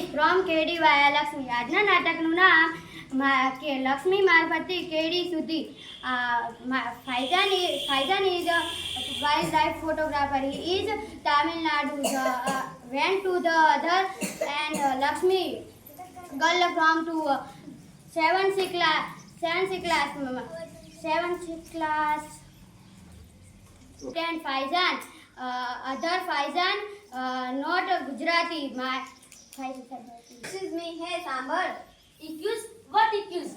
is from કેડી વાયા લક્ષ્મી. આજના નાટકનું નામ કે લક્ષ્મી મારફતથી કેડી સુધી. ફાઈઝાન is a wildlife photographer. He is Tamil Nadu. Went to the other and Lakshmi girl from to 7th class. And Faizan, other Faizan, not Gujarati. Excuse me, hey Sambar. Accuse? What accuse?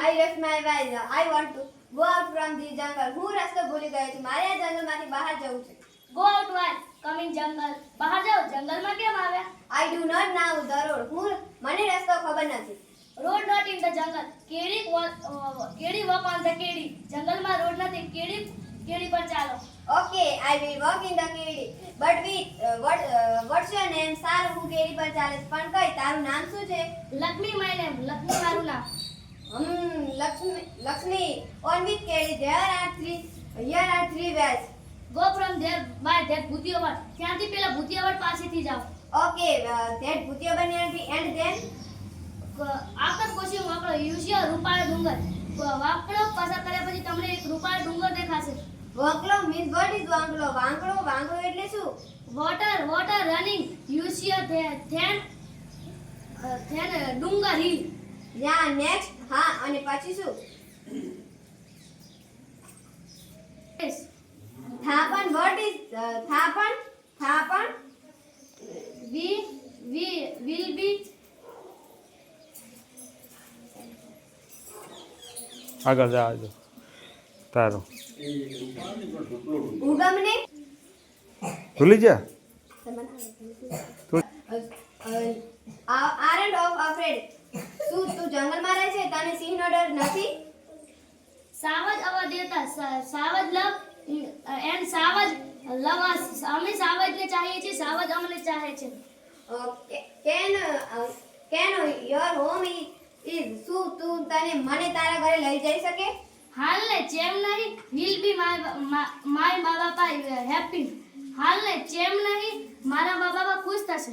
I left my wife. I want to go out from the jungle. હું રસ્તો ભૂલી ગયો છું. મારે આ જંગલમાંથી બહાર જવું છે. Go out why? Come in jungle. બહાર જાઓ જંગલમાં કેમ આવ્યા? I do not know the road. મને રસ્તો ખબર નથી. Road not in the jungle. કેડી walk on the કેડી. જંગલમાં રોડ નથી. કેડી પર ચાલો. Okay, I will walk in the કેડી. But what's your name? સારું હું કેડી પર ચાલીશ. પણ કઈ તારું નામ શું છે? Lakshmi my name. લક્ષ્મી મારું નામ. Lakshmi. On which કેડી? Here are three ways. Go from there by that ભૂતિયાવડ. ત્યાંથી પેલા ભૂતિયાવડ પાસેથી જાઓ. Okay, that ભૂતિયાવડ and then આગળ પછી વાંકડો યુઝિયા રૂપાળો ડુંગર. વાંકડો પસાર કર્યા પછી તમને એક રૂપાળો ડુંગર દેખાશે. વાંકડો means what is વાંકડો? વાંકડો એટલે શું? Water running. યુઝિયા then ડુંગર hill. Yeah, next. હા અને પછી શું? Yes. થાપણ. What is થાપણ? We will be આગળ જા આગળ તારો ઉગમને ભૂલી જા aren't of afraid. શું તું જંગલમાં રહે છે? તને સિંહનો ડર નથી? સાવજ અવા દેતા. સાવજ love and Savaj love us. અમે સાવજને ચાહીએ છીએ, સાવજ અમને ચાહે છે. Can your home is શું તું મને તારા ઘરે લઈ જઈ શકે? હાલને ચેમ નહીં. will be my મા બાપા હેપી. હાલને ચેમ નહીં. મારા મા બાપા ખુશ થશે.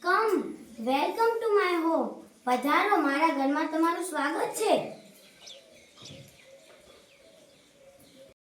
Come, welcome to my home. પધારો, મારા ઘરમાં તમારું સ્વાગત છે.